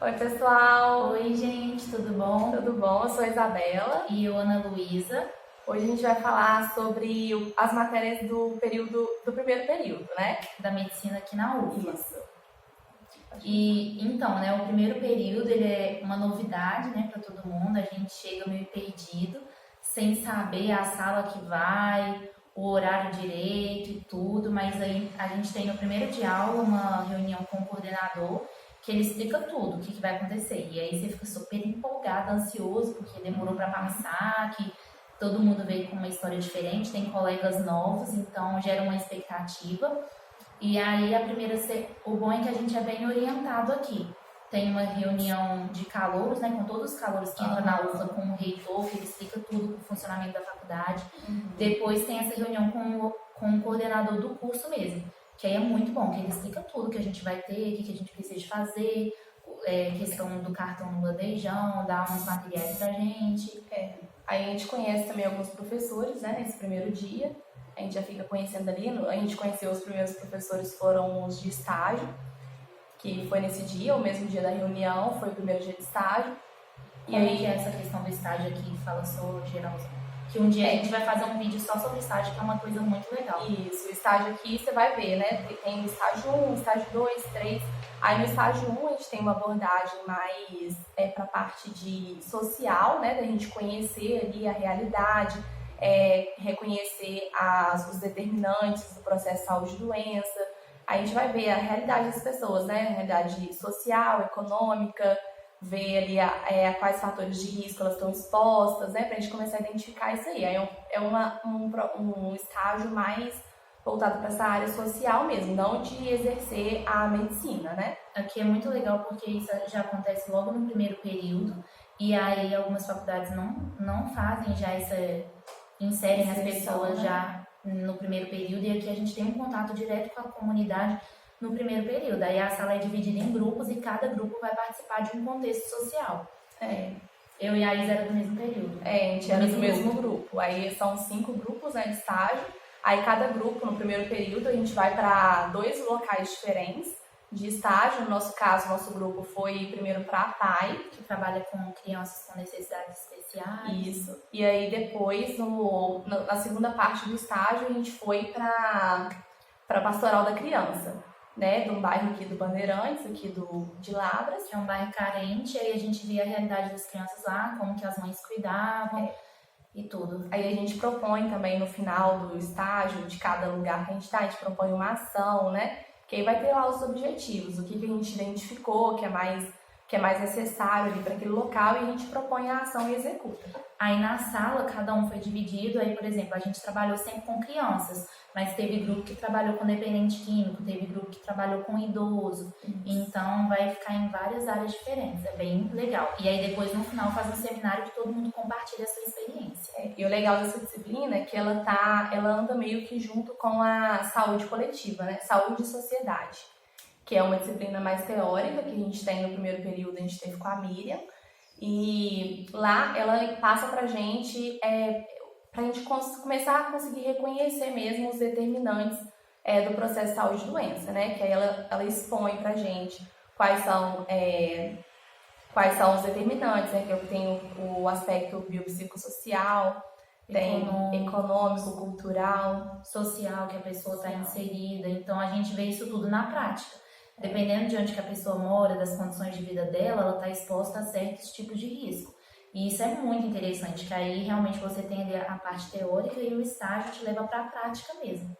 Oi, pessoal! Oi, gente, tudo bom? Tudo bom? Eu sou a Isabela. E eu, Ana Luísa. Hoje a gente vai falar sobre as matérias do primeiro período, né? Da medicina aqui na UFMA. Isso. E então, né, o primeiro período ele é uma novidade, né, para todo mundo. A gente chega meio perdido, sem saber a sala que vai, o horário direito e tudo, mas aí a gente tem no primeiro dia de aula uma reunião com o coordenador que ele explica tudo, o que vai acontecer. E aí você fica super empolgado, ansioso, porque demorou para passar, que todo mundo veio com uma história diferente, tem colegas novos, então gera uma expectativa. E aí o bom é que a gente é bem orientado aqui. Tem uma reunião de calouros, né, com todos os calouros que entram na UFLA, com o reitor, que ele explica tudo o funcionamento da faculdade. Depois tem essa reunião com o coordenador do curso mesmo, que aí é muito bom, que ele explica tudo que a gente vai ter, o que a gente precisa de fazer, questão do cartão no bandejão, dá uns materiais pra gente. Aí a gente conhece também alguns professores, né, nesse primeiro dia. A gente já fica conhecendo ali, a gente conheceu os primeiros professores, foram os de estágio, que foi nesse dia, o mesmo dia da reunião, foi o primeiro dia de estágio. E aí que é essa questão do estágio aqui, fala só geralzão. Que um dia a gente vai fazer um vídeo só sobre estágio, que é uma coisa muito legal. Isso, o estágio aqui você vai ver, né? Tem o estágio 1, estágio 2, 3. Aí no estágio 1 a gente tem uma abordagem mais para a parte de social, né? Da gente conhecer ali a realidade, reconhecer os determinantes do processo de saúde e doença. Aí a gente vai ver a realidade das pessoas, né? A realidade social, econômica, ver ali a quais fatores de risco elas estão expostas, né? Pra gente começar a identificar isso aí. Aí é um estágio mais voltado para essa área social mesmo, não de exercer a medicina, né? Aqui é muito legal porque isso já acontece logo no primeiro período, e aí algumas faculdades não fazem já inserem as pessoas já no primeiro período, e aqui a gente tem um contato direto com a comunidade no primeiro período. Aí a sala é dividida em grupos e cada grupo vai participar de um contexto social. Eu e a Isa era do mesmo período. A gente era do mesmo grupo. Aí são 5 grupos, né, de estágio. Aí cada grupo, no primeiro período, a gente vai para 2 locais diferentes de estágio. No nosso caso, nosso grupo foi primeiro para a PAI, que trabalha com crianças com necessidades especiais. Isso. E aí depois, na segunda parte do estágio, a gente foi para a Pastoral da Criança, né, de um bairro aqui do Bandeirantes, aqui de Lavras. Que é um bairro carente, aí a gente via a realidade das crianças lá, como que as mães cuidavam e tudo. Aí a gente propõe também no final do estágio, de cada lugar que a gente está, a gente propõe uma ação, né, que aí vai ter lá os objetivos, o que a gente identificou, que é mais necessário ali para aquele local, e a gente propõe a ação e executa. Aí na sala, cada um foi dividido, aí, por exemplo, a gente trabalhou sempre com crianças, mas teve grupo que trabalhou com dependente químico, teve grupo que trabalhou com idoso, então vai ficar em várias áreas diferentes, é bem legal. E aí depois, no final, faz um seminário que todo mundo compartilha a sua experiência. E o legal dessa disciplina é que ela anda meio que junto com a saúde coletiva, né? Saúde e sociedade, que é uma disciplina mais teórica, que a gente tem no primeiro período, a gente teve com a Miriam, e lá ela passa pra gente começar a conseguir reconhecer mesmo os determinantes do processo de saúde e doença, né? Que aí ela expõe pra gente quais são os determinantes, né? Que eu tenho o aspecto biopsicossocial, tem econômico, cultural, social, que a pessoa está inserida. Então a gente vê isso tudo na prática. Dependendo de onde que a pessoa mora, das condições de vida dela, ela está exposta a certos tipos de risco. E isso é muito interessante, que aí realmente você tem ali a parte teórica e o estágio te leva para a prática mesmo.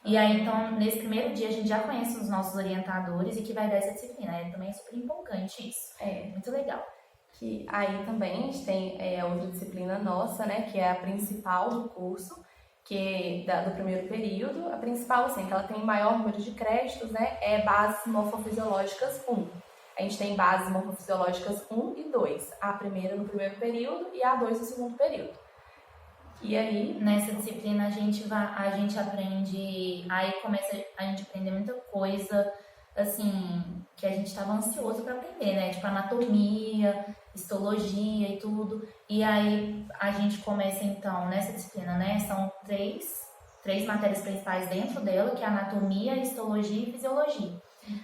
E aí, então, nesse primeiro dia, a gente já conhece os nossos orientadores e que vai dar essa disciplina. Também é super empolgante isso. Muito legal. Que aí também a gente tem outra disciplina nossa, né, que é a principal do curso, que é do primeiro período. A principal, assim, que ela tem maior número de créditos, né, é bases morfofisiológicas 1. A gente tem bases morfofisiológicas 1 e 2. A primeira no primeiro período e a 2 no segundo período. E aí, nessa disciplina, a gente aprende, aí começa a gente aprender muita coisa, assim, que a gente estava ansioso para aprender, né? Tipo anatomia, histologia e tudo. E aí a gente começa então nessa disciplina, né? São três matérias principais dentro dela, que é anatomia, histologia e fisiologia.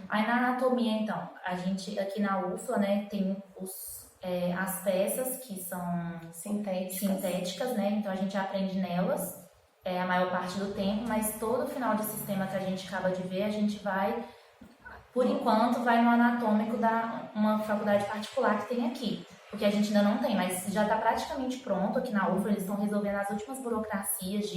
Aí na anatomia, então, a gente aqui na UFLA, né, tem as peças que são sintéticas, né? Então a gente aprende nelas a maior parte do tempo, mas todo final de sistema que a gente acaba de ver, a gente vai, por enquanto, vai no anatômico da uma faculdade particular que tem aqui. Porque a gente ainda não tem, mas já está praticamente pronto aqui na UFLA, eles estão resolvendo as últimas burocracias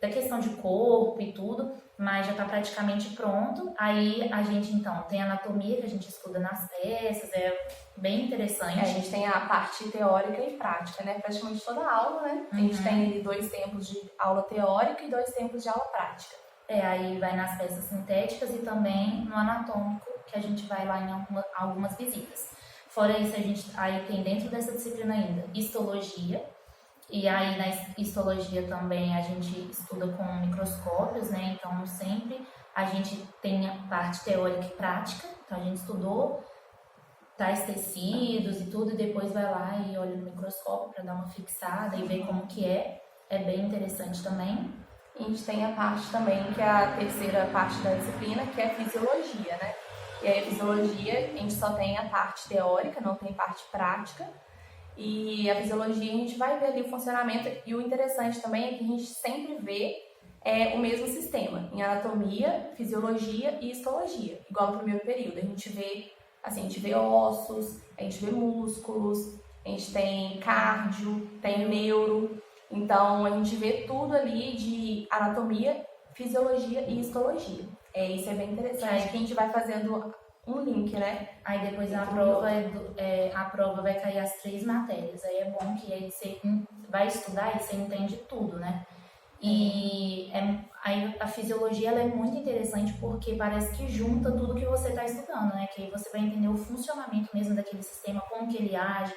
da questão de corpo e tudo, mas já está praticamente pronto. Aí a gente, então, tem anatomia que a gente estuda nas peças, é bem interessante. A gente tem a parte teórica e prática, né? Praticamente toda a aula, né? A gente tem 2 tempos de aula teórica e 2 tempos de aula prática. Aí vai nas peças sintéticas e também no anatômico, que a gente vai lá em algumas visitas. Fora isso, a gente aí tem dentro dessa disciplina ainda histologia, e aí na histologia também a gente estuda com microscópios, né? Então sempre a gente tem a parte teórica e prática, então a gente estudou tais tecidos e tudo, e depois vai lá e olha no microscópio para dar uma fixada e ver como que é bem interessante também. E a gente tem a parte também, que é a terceira parte da disciplina, que é a fisiologia, né? E aí a fisiologia, a gente só tem a parte teórica, não tem parte prática. E a fisiologia a gente vai ver ali o funcionamento, e o interessante também é que a gente sempre vê o mesmo sistema, em anatomia, fisiologia e histologia, igual no primeiro período. A gente vê ossos, a gente vê músculos, a gente tem cardio, tem neuro, então a gente vê tudo ali de anatomia, fisiologia e histologia. Isso é bem interessante, que a gente vai fazendo um link, né? Aí depois a prova vai cair as 3 matérias. Aí é bom que aí você vai estudar e você entende tudo, né? E aí a fisiologia ela é muito interessante porque parece que junta tudo que você está estudando, né? Que aí você vai entender o funcionamento mesmo daquele sistema, como que ele age,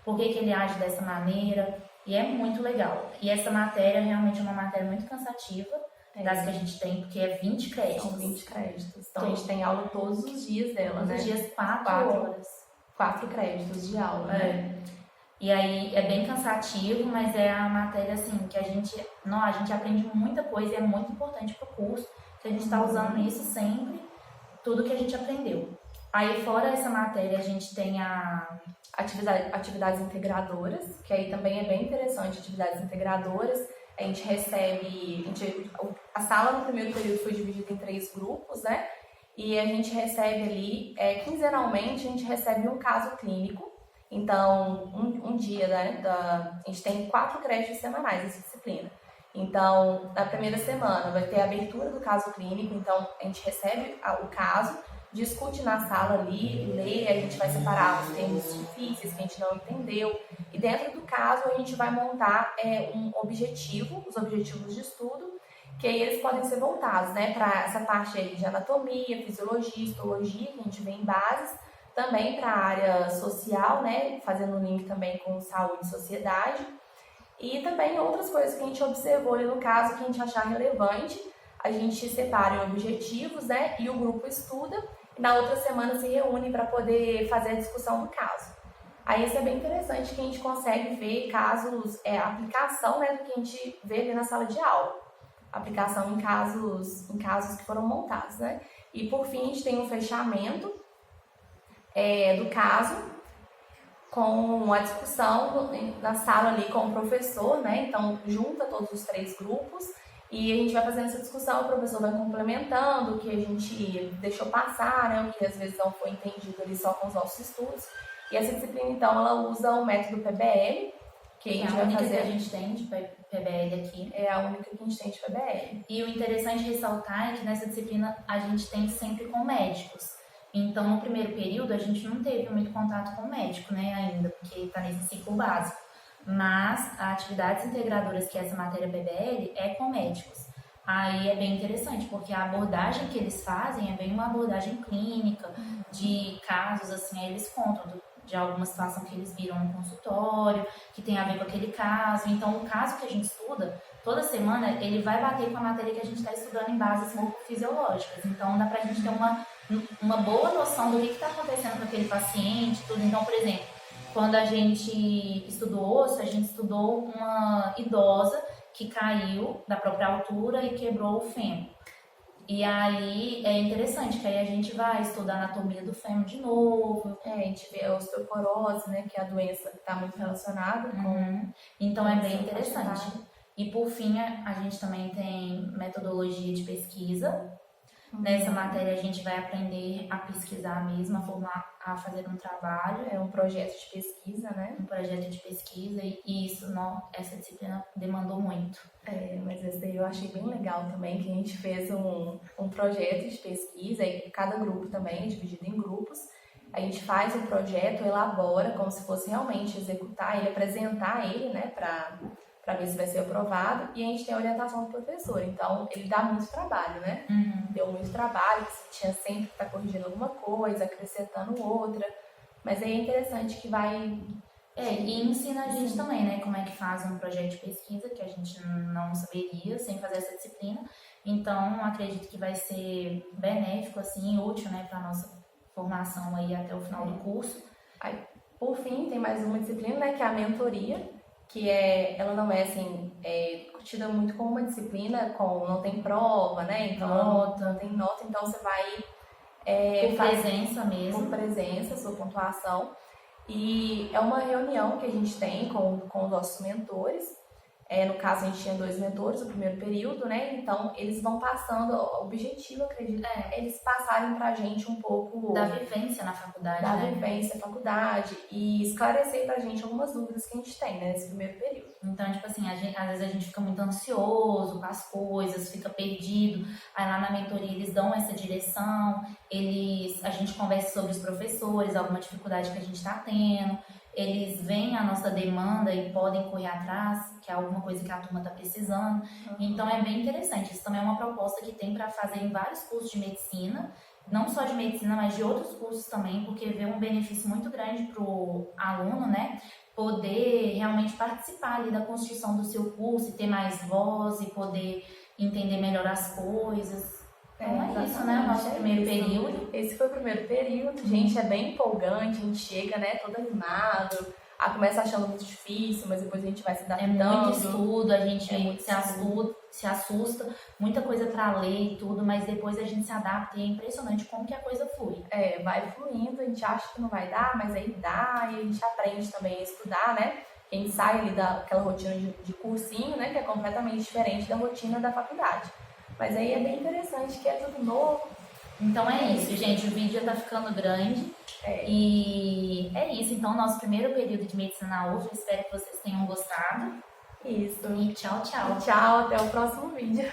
por que ele age dessa maneira. E é muito legal. E essa matéria realmente é uma matéria muito cansativa. Das que a gente tem, porque é 20 créditos. São 20 créditos. Então a gente tem aula todos os dias dela, né? Todos os dias, 4 horas. 4 créditos de aula, né? E aí é bem cansativo, mas é a matéria assim que a gente aprende muita coisa e é muito importante pro curso, que a gente está usando isso sempre, tudo que a gente aprendeu. Aí fora essa matéria a gente tem a atividades integradoras, que aí também é bem interessante, atividades integradoras. A gente recebe, a sala no primeiro período foi dividida em 3 grupos, né? E a gente recebe ali, quinzenalmente, a gente recebe um caso clínico. Então, um dia, né, a gente tem 4 créditos semanais nessa disciplina. Então, na primeira semana vai ter a abertura do caso clínico, então a gente recebe o caso, discute na sala ali, lê, a gente vai separar os termos difíceis que a gente não entendeu, e dentro do caso a gente vai montar os objetivos de estudo, que aí eles podem ser voltados, né, para essa parte aí de anatomia, fisiologia, histologia, que a gente vê em bases, também para a área social, né, fazendo um link também com saúde e sociedade, e também outras coisas que a gente observou ali no caso, que a gente achar relevante, a gente separa em objetivos, né, e o grupo estuda, e na outra semana se reúne para poder fazer a discussão do caso. Aí isso é bem interessante, que a gente consegue ver casos, a aplicação, né, do que a gente vê ali na sala de aula. Aplicação em casos que foram montados, né. E por fim a gente tem um fechamento do caso, com a discussão na sala ali com o professor, né, então junta todos os 3 grupos, e a gente vai fazendo essa discussão, o professor vai complementando o que a gente deixou passar, né, o que às vezes não foi entendido ali só com os nossos estudos. E essa disciplina, então, ela usa o método PBL, que a gente vai fazer. Que a gente tem de PBL aqui. É a única que a gente tem de PBL. E o interessante de ressaltar é que nessa disciplina a gente tem sempre com médicos. Então, no primeiro período, a gente não teve muito contato com o médico, né, ainda, porque está nesse ciclo básico. Mas a atividades integradoras, que é essa matéria PBL, é com médicos. Aí é bem interessante, porque a abordagem que eles fazem é bem uma abordagem clínica, de casos, assim, aí eles contam de alguma situação que eles viram no consultório, que tem a ver com aquele caso. Então, o caso que a gente estuda, toda semana, ele vai bater com a matéria que a gente está estudando em bases morfofisiológicas. Então, dá pra gente ter uma boa noção do que está acontecendo com aquele paciente, tudo. Então, por exemplo, quando a gente estudou osso, a gente estudou uma idosa que caiu da própria altura e quebrou o fêmur. E aí é interessante que aí a gente vai estudar anatomia do fêmur de novo. A gente vê a osteoporose, né, que é a doença que está muito relacionada com... Então é bem interessante. E por fim, a gente também tem metodologia de pesquisa. Nessa matéria a gente vai aprender a pesquisar mesmo, a formar, a fazer um trabalho. É um projeto de pesquisa, né? Um projeto de pesquisa e isso, essa disciplina demandou muito. Mas esse daí eu achei bem legal também, que a gente fez um projeto de pesquisa, e cada grupo também é dividido em grupos. A gente faz um projeto, elabora como se fosse realmente executar ele, apresentar ele, né, para ver se vai ser aprovado, e a gente tem a orientação do professor. Então, ele dá muito trabalho, né? Deu muito trabalho, você tinha sempre que estar corrigindo alguma coisa, acrescentando outra, mas aí é interessante que vai... E ensina a gente também, né, como é que faz um projeto de pesquisa, que a gente não saberia sem fazer essa disciplina. Então, acredito que vai ser benéfico, assim, útil, né, para nossa formação aí até o final do curso. Aí, por fim, tem mais uma disciplina, né, que é a mentoria, que ela não é assim, discutida muito como uma disciplina, não tem prova, né? Então não tem nota, então você vai por presença mesmo. Por presença, sua pontuação. E é uma reunião que a gente tem com os nossos mentores. No caso, a gente tinha 2 mentores no primeiro período, né? Então, eles vão passando, o objetivo, acredito, eles passarem pra gente um pouco... Da vivência na faculdade, Da vivência na faculdade e esclarecer pra gente algumas dúvidas que a gente tem, né, nesse primeiro período. Então, tipo assim, às vezes a gente fica muito ansioso com as coisas, fica perdido. Aí lá na mentoria eles dão essa direção, a gente conversa sobre os professores, alguma dificuldade que a gente está tendo. Eles veem a nossa demanda e podem correr atrás, que é alguma coisa que a turma está precisando. Então é bem interessante. Isso também é uma proposta que tem para fazer em vários cursos de medicina, não só de medicina, mas de outros cursos também, porque vê um benefício muito grande para o aluno, né? Poder realmente participar ali da construção do seu curso e ter mais voz e poder entender melhor as coisas. Então é isso, né? O nosso primeiro período. Esse foi o primeiro período. Gente, é bem empolgante. A gente chega, né, todo animado. Começa achando muito difícil, mas depois a gente vai se adaptando. É muito estudo, a gente se assusta, muita coisa pra ler e tudo, mas depois a gente se adapta e é impressionante como que a coisa flui. Vai fluindo, a gente acha que não vai dar, mas aí dá, e a gente aprende também a estudar, né? A gente sai ali daquela rotina de cursinho, né, que é completamente diferente da rotina da faculdade. Mas aí é bem interessante, que é tudo novo. Então é isso, gente. O vídeo já tá ficando grande. E é isso. Então, nosso primeiro período de medicina na UFRA. Espero que vocês tenham gostado. Isso. E tchau, tchau. Tchau, até o próximo vídeo.